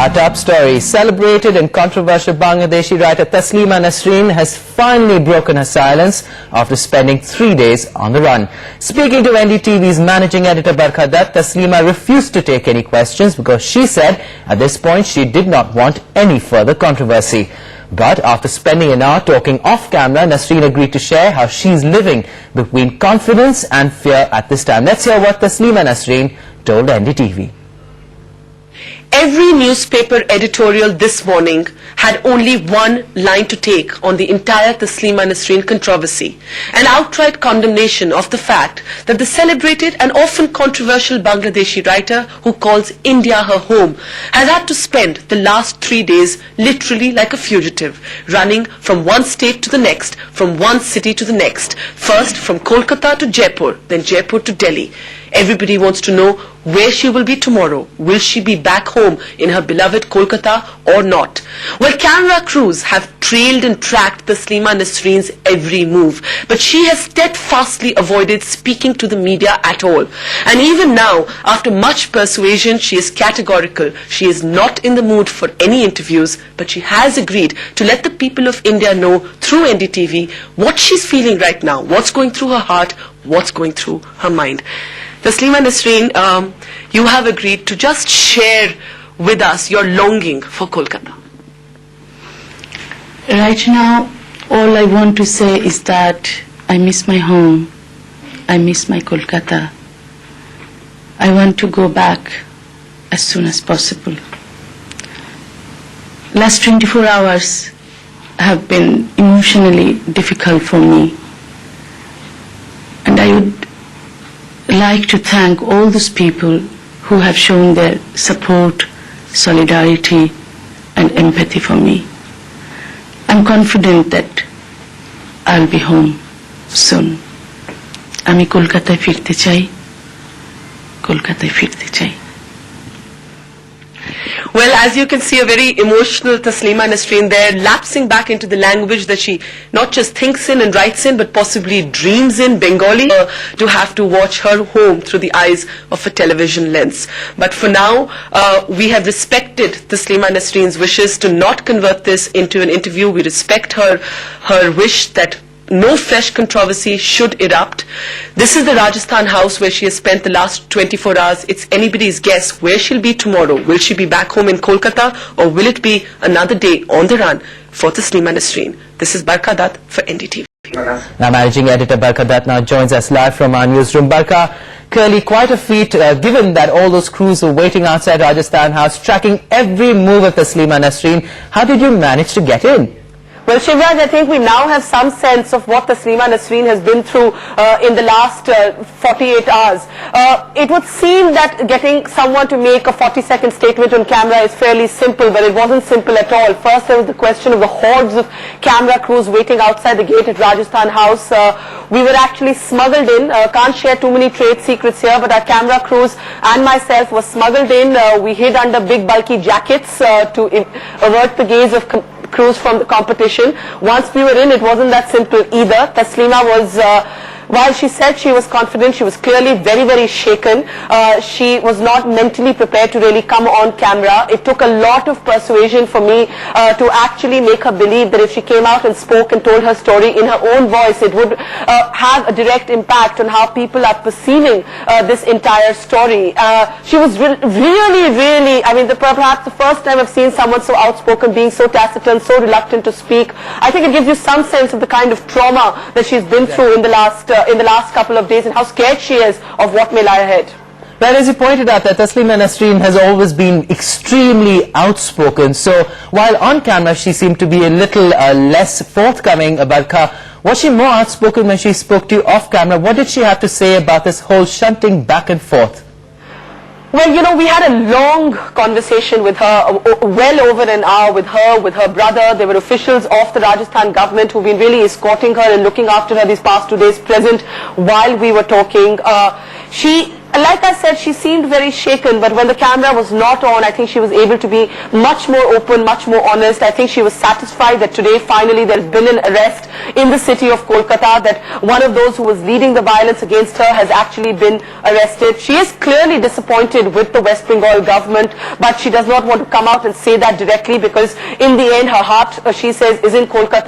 Our top story. Celebrated and controversial Bangladeshi writer Taslima Nasreen has finally broken her silence after spending 3 days on the run. Speaking to NDTV's managing editor Barkha, Taslima refused to take any questions because she said at this point she did not want any further controversy. But after spending an hour talking off camera, Nasreen agreed to share how she's living between confidence and fear at this time. Let's hear what Taslima Nasreen told NDTV. Every newspaper editorial this morning had only one line to take on the entire Taslima Nasreen controversy, an outright condemnation of the fact that the celebrated and often controversial Bangladeshi writer who calls India her home has had to spend the last 3 days literally like a fugitive, running from one state to the next, from one city to the next, first from Kolkata to Jaipur, then Jaipur to Delhi. Everybody wants to know where she will be tomorrow. Will she be back home in her beloved Kolkata or not? Well, camera crews have trailed and tracked Taslima Nasreen's every move, but she has steadfastly avoided speaking to the media at all. And even now, after much persuasion, she is categorical. She is not in the mood for any interviews, but she has agreed to let the people of India know through NDTV what she's feeling right now, what's going through her heart, what's going through her mind. Taslima Nasreen, you have agreed to just share with us your longing for Kolkata. Right now, all I want to say is that I miss my home. I miss my Kolkata. I want to go back as soon as possible. Last 24 hours have been emotionally difficult for me. And I would like to thank all those people who have shown their support, solidarity and empathy for me. I'm confident that I'll be home soon. আমি কলকাতায় ফিরতে চাই, কলকাতায় ফিরতে চাই। Well, as you can see, a very emotional Taslima Nasreen there, lapsing back into the language that she not just thinks in and writes in, but possibly dreams in, Bengali, to have to watch her home through the eyes of a television lens. But for now, we have respected Taslima Nasreen's wishes to not convert this into an interview. We respect her wish that no fresh controversy should erupt. This is the Rajasthan house where she has spent the last 24 hours. It's anybody's guess where she'll be tomorrow. Will she be back home in Kolkata, or will it be another day on the run for Taslima Nasreen? This is Barkha for NDTV. Now, managing editor Barkha now joins us live from our newsroom. Barkha, clearly quite a feat given that all those crews were waiting outside Rajasthan house, tracking every move of Taslima Nasreen. How did you manage to get in? Well, Shivraj, I think we now have some sense of what Taslima Nasreen has been through in the last 48 hours. It would seem that getting someone to make a 40-second statement on camera is fairly simple, but it wasn't simple at all. First, there was the question of the hordes of camera crews waiting outside the gate at Rajasthan House. We were actually smuggled in. Can't share too many trade secrets here, but our camera crews and myself were smuggled in. We hid under big bulky jackets to avert the gaze of crews from the competition. Once we were in, it wasn't that simple either. Taslima was, while she said she was confident, she was clearly very, very shaken. She was not mentally prepared to really come on camera. It took a lot of persuasion for me to actually make her believe that if she came out and spoke and told her story in her own voice, it would have a direct impact on how people are perceiving this entire story. She was really, I mean, perhaps the first time I've seen someone so outspoken, being so taciturn, so reluctant to speak. I think it gives you some sense of the kind of trauma that she's been through in the last couple of days, and how scared she is of what may lie ahead. Well, as you pointed out, that Taslima Nasreen has always been extremely outspoken. So while on camera she seemed to be a little less forthcoming about was she more outspoken when she spoke to you off camera? What did she have to say about this whole shunting back and forth? Well, you know, we had a long conversation with her, well over an hour with her brother. There were officials of the Rajasthan government who've been really escorting her and looking after her these past 2 days present while we were talking. She And like I said, she seemed very shaken, but when the camera was not on, I think she was able to be much more open, much more honest. I think she was satisfied that today finally there's been an arrest in the city of Kolkata, that one of those who was leading the violence against her has actually been arrested. She is clearly disappointed with the West Bengal government, but she does not want to come out and say that directly, because in the end her heart, she says, is in Kolkata.